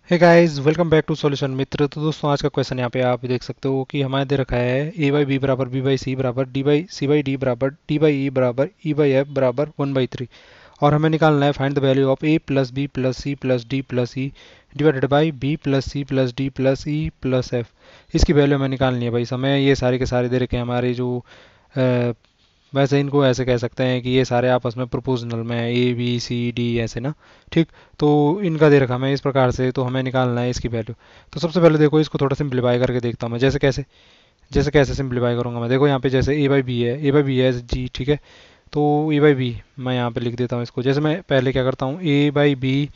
Hey guys, welcome back to Solution Mitra. तो दोस्तों, आज का क्वेश्चन यहाँ पे आप देख सकते हो कि हमारे दे रखा है ए बाई बी बराबर बी बाई सी बराबर D by C by D बराबर डी बाई ई बराबर ई बाई एफ बराबर 1/3। और हमें निकालना है find the value of A plus B plus C plus D plus E divided by B plus C plus D plus E plus F. इसकी value हमें निकालनी है भाई। समय ये सारे के सारे दे रखे हैं हमारे जो वैसे इनको ऐसे कह सकते हैं कि ये सारे आपस में प्रोपोर्शनल में है, ए बी सी डी ऐसे ना। ठीक। तो इनका दे रखा हमें इस प्रकार से, तो हमें निकालना है इसकी वैल्यू। तो सबसे पहले देखो, इसको थोड़ा सिंप्लीफाई करके देखता हूँ मैं। जैसे कैसे सिंप्लीफाई करूँगा मैं, देखो यहाँ पे जैसे ए बाई बी है जी, ठीक है। तो ए बाई बी मैं यहाँ पे लिख देता हूँ इसको। जैसे मैं पहले क्या करता हूँ, ए बाई बी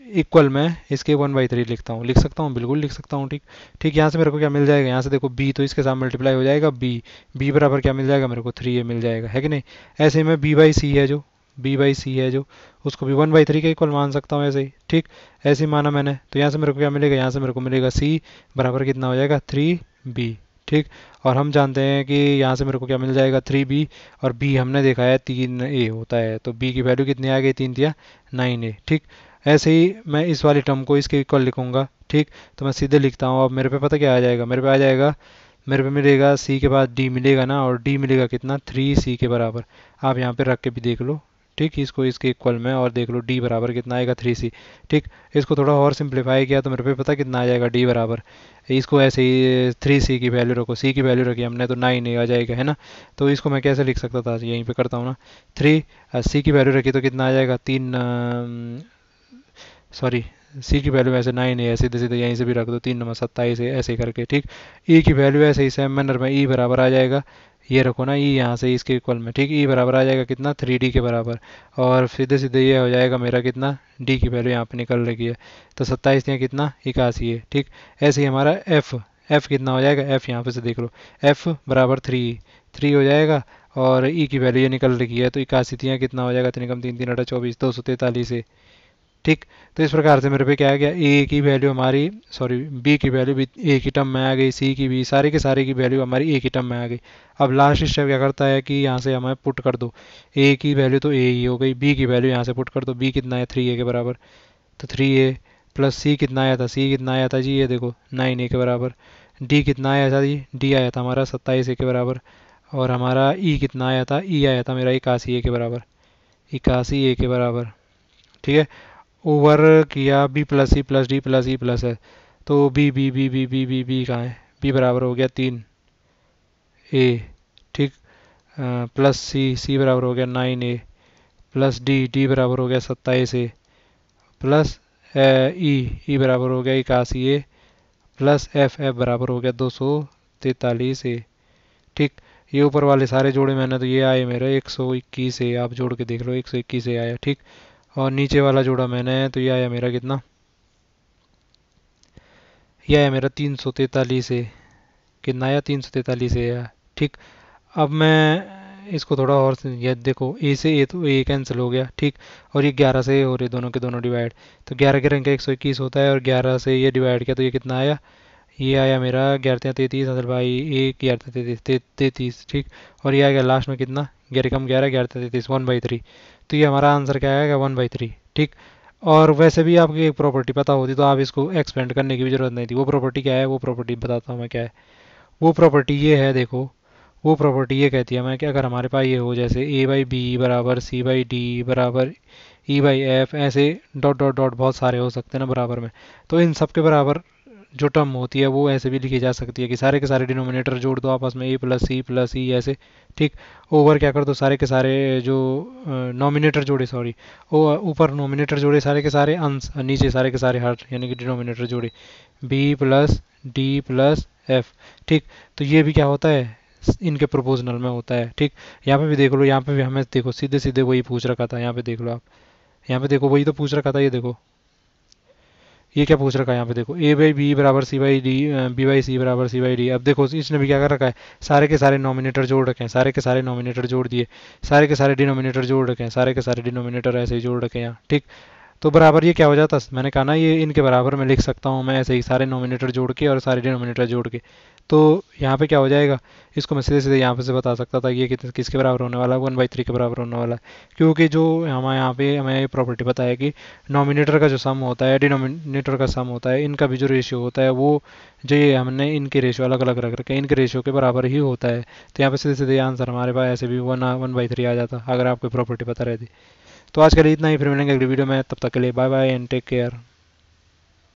इक्वल मैं इसके 1/3 लिखता हूँ। लिख सकता हूँ, बिल्कुल लिख सकता हूँ। ठीक। ठीक, यहाँ से मेरे को क्या मिल जाएगा, यहाँ से देखो बी तो इसके साथ मल्टीप्लाई हो जाएगा। बी बी बराबर क्या मिल जाएगा मेरे को, 3 मिल जाएगा, है कि नहीं। ऐसे ही मैं बी बाई सी है जो उसको भी 1/3 के इक्वल मान सकता हूँ ऐसे ही। ठीक। ऐसे ही माना मैंने, तो यहाँ से मेरे को क्या मिलेगा, यहाँ से मेरे को मिलेगा सी बराबर कितना हो जाएगा, 3b। ठीक। और हम जानते हैं कि यहाँ से मेरे को क्या मिल जाएगा, 3b। और b हमने देखा है 3a होता है, तो b की वैल्यू कितनी आ गई, 3 × 9a। ठीक। ऐसे ही मैं इस वाली टर्म को इसके इक्वल लिखूंगा। ठीक। तो मैं सीधे लिखता हूँ। अब मेरे पे पता क्या आ जाएगा, मेरे पे मिलेगा सी के बाद डी मिलेगा ना, और डी मिलेगा कितना, 3c के बराबर। आप यहाँ पे रख के भी देख लो। ठीक। इसको इसके इक्वल में और देख लो डी बराबर कितना आएगा, 3c। ठीक। इसको थोड़ा और सिंप्लीफाई किया तो मेरे पे पता कितना आ जाएगा, डी बराबर, इसको ऐसे ही 3c की वैल्यू रखो, सी की वैल्यू रखी हमने तो 9a आ जाएगा, है ना। तो इसको मैं कैसे लिख सकता था, यहीं पे करता हूँ ना। 3 सी की वैल्यू रखी तो कितना आ जाएगा, तीन, सॉरी, सी की वैल्यू ऐसे 9 है, सीधे सीधे यहीं से भी रख दो, 3×27 है, ऐसे करके। ठीक। ई की वैल्यू ऐसे ही सेम मैनर में ई बराबर आ जाएगा, ये रखो ना, ई यहाँ से इसके इक्वल में। ठीक। ई बराबर आ जाएगा कितना, 3d के बराबर। और सीधे सीधे ये हो जाएगा मेरा कितना, डी की वैल्यू यहाँ पे निकल रही है, तो 27 यहाँ कितना, 81 है। ठीक। ऐसे ही हमारा एफ एफ कितना हो जाएगा, एफ यहाँ पे से देख लो, एफ बराबर 3 हो जाएगा। और ई की वैल्यू ये निकल रही है, तो 81 यहाँ कितना हो जाएगा, 3×3 = 24, 243 है। ठीक। तो इस प्रकार से मेरे पे क्या आ गया, ए की वैल्यू हमारी, सॉरी, बी की वैल्यू भी ए की टर्म में आ गई, सी की भी, सारे के सारे की वैल्यू हमारी ए की टर्म में आ गई। अब लास्ट स्टेप क्या करता है कि यहाँ से हमें पुट कर दो, ए की वैल्यू तो ए ही हो गई, बी की वैल्यू यहाँ से पुट कर दो, बी कितना है, 3a के बराबर, तो 3a प्लस सी कितना आया था, सी कितना आया था जी, ये देखो 9a के बराबर। डी कितना आया था जी, डी आया था हमारा 27a के बराबर। और हमारा ई कितना आया था, ई आया था मेरा 81a के बराबर, 81a के बराबर। ठीक है। ओवर किया B plus C plus D plus E plus है, तो B B B B B B B कहाँ है, बी बराबर हो गया 3a। ठीक। प्लस सी, सी बराबर हो गया 9a, प्लस डी, डी बराबर हो गया 27a, प्लस ई, ई बराबर हो गया 81a, प्लस एफ, एफ बराबर हो गया 243a। ठीक। ये ऊपर वाले सारे जोड़े मैंने, तो ये आए मेरे 121 है, आप जोड़ के देख लो, 121 से आया। ठीक। और नीचे वाला जोड़ा मैंने, तो ये आया मेरा कितना, ये आया मेरा 343 है। कितना आया, 343 है यार। ठीक। अब मैं इसको थोड़ा और ये देखो, ए से ए तो ए कैंसिल हो गया। ठीक। और ये 11 से हो रहे दोनों के दोनों डिवाइड, तो 11 के रंग का 121 होता है, और 11 से ये डिवाइड किया तो ये कितना आया, ये आया मेरा 11×33 मतलब भाई, एक 11×33। ठीक। और ये आ गया लास्ट में कितना, 11 कम 11, 11×33, 1/3। तो ये हमारा आंसर क्या आएगा, 1/3। ठीक। और वैसे भी आपकी एक प्रॉपर्टी पता होती तो आप इसको एक्सपेंड करने की भी जरूरत नहीं थी। वो प्रॉपर्टी क्या है, वो प्रॉपर्टी बताता हूँ मैं क्या है। वो प्रॉपर्टी ये है, देखो, वो प्रॉपर्टी ये कहती है मैं कि अगर हमारे पास ये हो, जैसे ए बाई बी बराबर सी बाई डी बराबर ई बाई एफ, ऐसे डॉट डॉट डॉट बहुत सारे हो सकते हैं ना बराबर में, तो इन सब के बराबर जो टर्म होती है वो ऐसे भी लिखी जा सकती है कि सारे के सारे डिनोमिनेटर जोड़ दो आपस में, ए प्लस सी ऐसे। ठीक। ओवर क्या कर दो, सारे के सारे जो नॉमिनेटर जोड़े, सॉरी, ऊपर नॉमिनेटर जोड़े सारे के सारे अंश, नीचे सारे के सारे हर, यानी कि डिनोमिनेटर जोड़े, B plus D plus F. ठीक। तो ये भी क्या होता है, इनके प्रोपोर्शनल में होता है। ठीक। यहाँ पे भी देख लो, यहाँ पे भी हमें देखो सीधे सीधे वही पूछ रखा था, यहाँ पे देख लो आप, यहाँ पे देखो वही तो पूछ रखा था, ये देखो ये क्या पूछ रखा है, यहाँ पे देखो ए बाई बी बराबर सी by D, B by C बराबर सी बाई डी। अब देखो इसने भी क्या कर रखा है, सारे के सारे नॉमिनेटर जोड़ रखे हैं, सारे के सारे नॉमिनेटर जोड़ दिए, सारे के सारे डिनोमिनेटर जोड़ रखे हैं, सारे के सारे डिनोमिनेटर ऐसे ही जोड़ रखे हैं यहाँ। ठीक। तो बराबर ये क्या हो जाता, मैंने कहा ना ये इनके बराबर मैं लिख सकता हूँ मैं ऐसे ही सारे नोमिनेटर जोड़ के और सारे डिनोमिनेटर जोड़ के। तो यहाँ पे क्या हो जाएगा, इसको मैं सीधे सीधे यहाँ पे से बता सकता था ये किसके बराबर होने वाला है, 1/3 के बराबर होने वाला है। क्योंकि जो हमारे यहाँ पे हमें ये प्रॉपर्टी पता है कि नोमिनेटर का जो सम होता है डिनोमिनेटर का सम होता है, इनका भी जो रेशियो होता है वो, जो ये हमने इनके रेशियो अलग अलग रख रखे हैं, इनके रेशियो के बराबर ही होता है। तो यहाँ पे सीधे सीधे आंसर हमारे पास ऐसे भी 1/3 आ जाता अगर आपको प्रॉपर्टी पता रहती। तो आज के लिए इतना ही, फिर मिलेंगे अगली वीडियो में, तब तक के लिए bye bye and take care.